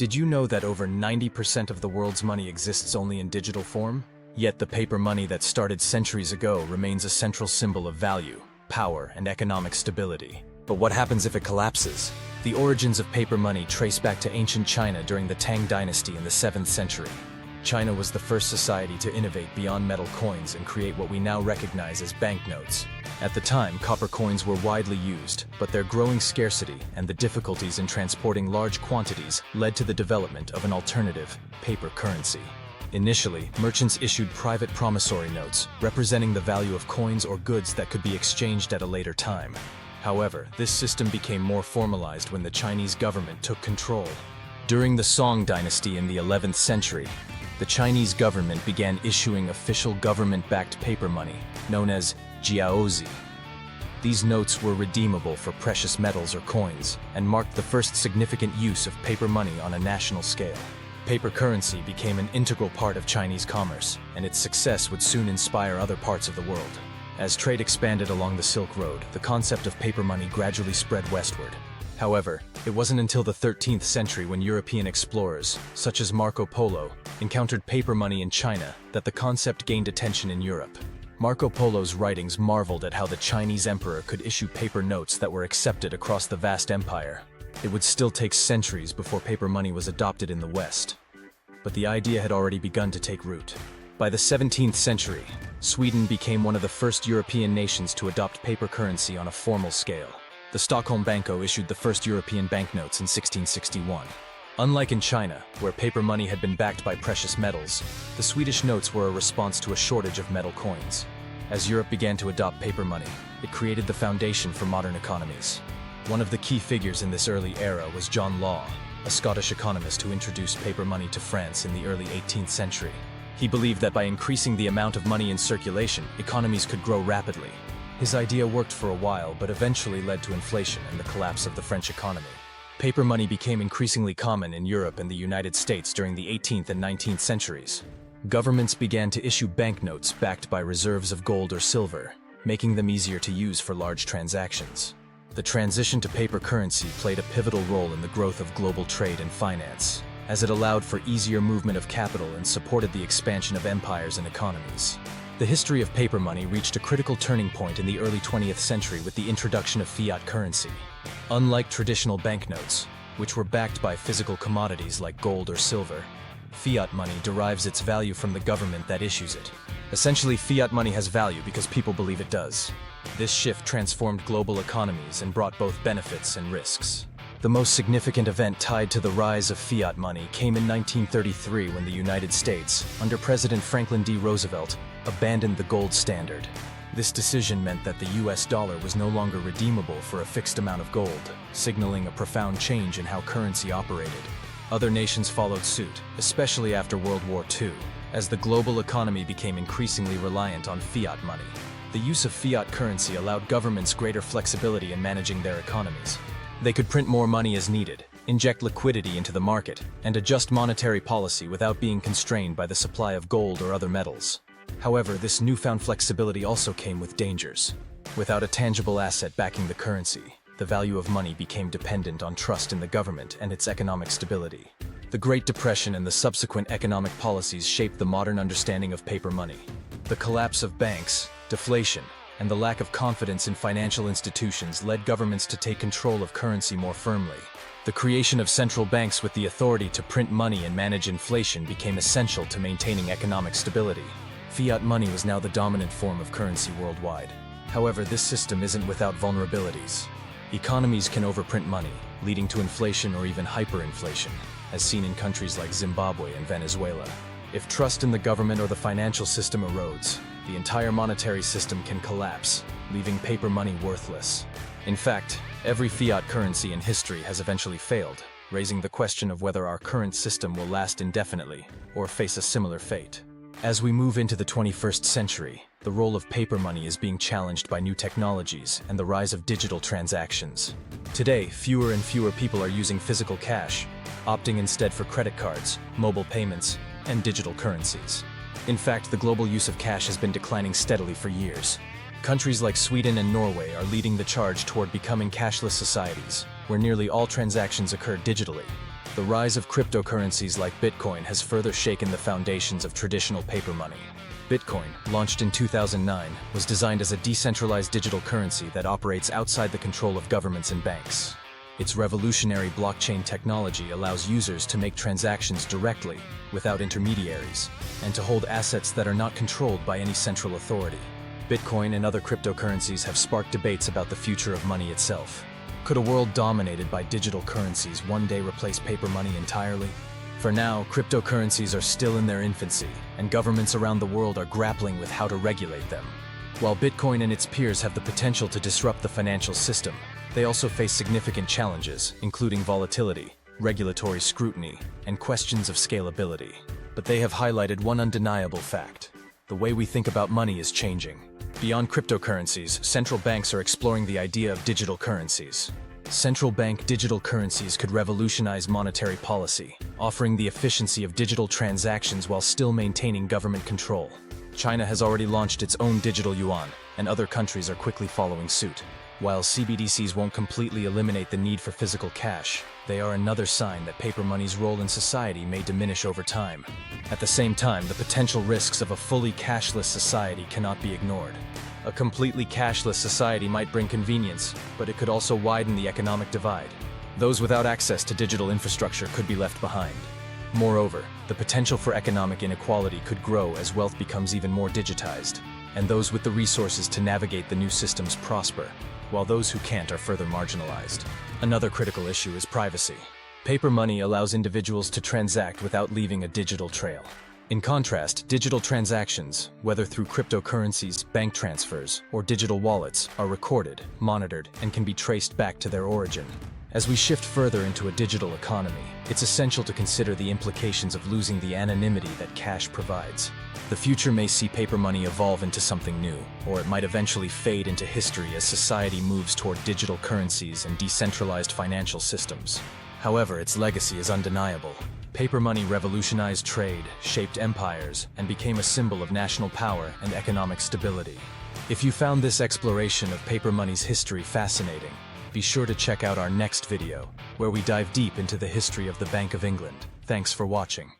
Did you know that over 90% of the world's money exists only in digital form? Yet the paper money that started centuries ago remains a central symbol of value, power, and economic stability. But what happens if it collapses? The origins of paper money trace back to ancient China during the Tang dynasty in the 7th century. China was the first society to innovate beyond metal coins and create what we now recognize as banknotes. At the time, copper coins were widely used, but their growing scarcity and the difficulties in transporting large quantities led to the development of an alternative, paper currency. Initially, merchants issued private promissory notes, representing the value of coins or goods that could be exchanged at a later time. However, this system became more formalized when the Chinese government took control. During the Song dynasty in the 11th century, the Chinese government began issuing official government-backed paper money, known as jiaozi. These notes were redeemable for precious metals or coins, and marked the first significant use of paper money on a national scale. Paper currency became an integral part of Chinese commerce, and its success would soon inspire other parts of the world. As trade expanded along the Silk Road, the concept of paper money gradually spread westward. However, it wasn't until the 13th century when European explorers, such as Marco Polo, encountered paper money in China that the concept gained attention in Europe. Marco Polo's writings marveled at how the Chinese emperor could issue paper notes that were accepted across the vast empire. It would still take centuries before paper money was adopted in the West. But the idea had already begun to take root. By the 17th century, Sweden became one of the first European nations to adopt paper currency on a formal scale. The Stockholm Banco issued the first European banknotes in 1661. Unlike in China, where paper money had been backed by precious metals, the Swedish notes were a response to a shortage of metal coins. As Europe began to adopt paper money, it created the foundation for modern economies. One of the key figures in this early era was John Law, a Scottish economist who introduced paper money to France in the early 18th century. He believed that by increasing the amount of money in circulation, economies could grow rapidly. His idea worked for a while, but eventually led to inflation and the collapse of the French economy. Paper money became increasingly common in Europe and the United States during the 18th and 19th centuries. Governments began to issue banknotes backed by reserves of gold or silver, making them easier to use for large transactions. The transition to paper currency played a pivotal role in the growth of global trade and finance, as it allowed for easier movement of capital and supported the expansion of empires and economies. The history of paper money reached a critical turning point in the early 20th century with the introduction of fiat currency. Unlike traditional banknotes, which were backed by physical commodities like gold or silver, fiat money derives its value from the government that issues it. Essentially, fiat money has value because people believe it does. This shift transformed global economies and brought both benefits and risks. The most significant event tied to the rise of fiat money came in 1933 when the United States, under President Franklin D. Roosevelt, abandoned the gold standard. This decision meant that the US dollar was no longer redeemable for a fixed amount of gold, signaling a profound change in how currency operated. Other nations followed suit, especially after World War II, as the global economy became increasingly reliant on fiat money. The use of fiat currency allowed governments greater flexibility in managing their economies. They could print more money as needed, inject liquidity into the market, and adjust monetary policy without being constrained by the supply of gold or other metals. However, this newfound flexibility also came with dangers. Without a tangible asset backing the currency, the value of money became dependent on trust in the government and its economic stability. The Great Depression and the subsequent economic policies shaped the modern understanding of paper money. The collapse of banks, deflation, and the lack of confidence in financial institutions led governments to take control of currency more firmly. The creation of central banks with the authority to print money and manage inflation became essential to maintaining economic stability. Fiat money was now the dominant form of currency worldwide. However, this system isn't without vulnerabilities. Economies can overprint money, leading to inflation or even hyperinflation, as seen in countries like Zimbabwe and Venezuela. If trust in the government or the financial system erodes, the entire monetary system can collapse, leaving paper money worthless. In fact, every fiat currency in history has eventually failed, raising the question of whether our current system will last indefinitely or face a similar fate. As we move into the 21st century, the role of paper money is being challenged by new technologies and the rise of digital transactions. Today, fewer and fewer people are using physical cash, opting instead for credit cards, mobile payments, and digital currencies. In fact, the global use of cash has been declining steadily for years. Countries like Sweden and Norway are leading the charge toward becoming cashless societies, where nearly all transactions occur digitally. The rise of cryptocurrencies like Bitcoin has further shaken the foundations of traditional paper money. Bitcoin, launched in 2009, was designed as a decentralized digital currency that operates outside the control of governments and banks. Its revolutionary blockchain technology allows users to make transactions directly, without intermediaries, and to hold assets that are not controlled by any central authority. Bitcoin and other cryptocurrencies have sparked debates about the future of money itself. Could a world dominated by digital currencies one day replace paper money entirely? For now, cryptocurrencies are still in their infancy, and governments around the world are grappling with how to regulate them. While Bitcoin and its peers have the potential to disrupt the financial system, they also face significant challenges, including volatility, regulatory scrutiny, and questions of scalability. But they have highlighted one undeniable fact: the way we think about money is changing. Beyond cryptocurrencies, central banks are exploring the idea of digital currencies. Central bank digital currencies could revolutionize monetary policy, offering the efficiency of digital transactions while still maintaining government control. China has already launched its own digital yuan, and other countries are quickly following suit. While CBDCs won't completely eliminate the need for physical cash, they are another sign that paper money's role in society may diminish over time. At the same time, the potential risks of a fully cashless society cannot be ignored. A completely cashless society might bring convenience, but it could also widen the economic divide. Those without access to digital infrastructure could be left behind. Moreover, the potential for economic inequality could grow as wealth becomes even more digitized, and those with the resources to navigate the new systems prosper, while those who can't are further marginalized. Another critical issue is privacy. Paper money allows individuals to transact without leaving a digital trail. In contrast, digital transactions, whether through cryptocurrencies, bank transfers, or digital wallets, are recorded, monitored, and can be traced back to their origin. As we shift further into a digital economy, it's essential to consider the implications of losing the anonymity that cash provides. The future may see paper money evolve into something new, or it might eventually fade into history as society moves toward digital currencies and decentralized financial systems. However, its legacy is undeniable. Paper money revolutionized trade, shaped empires, and became a symbol of national power and economic stability. If you found this exploration of paper money's history fascinating, be sure to check out our next video, where we dive deep into the history of the Bank of England. Thanks for watching.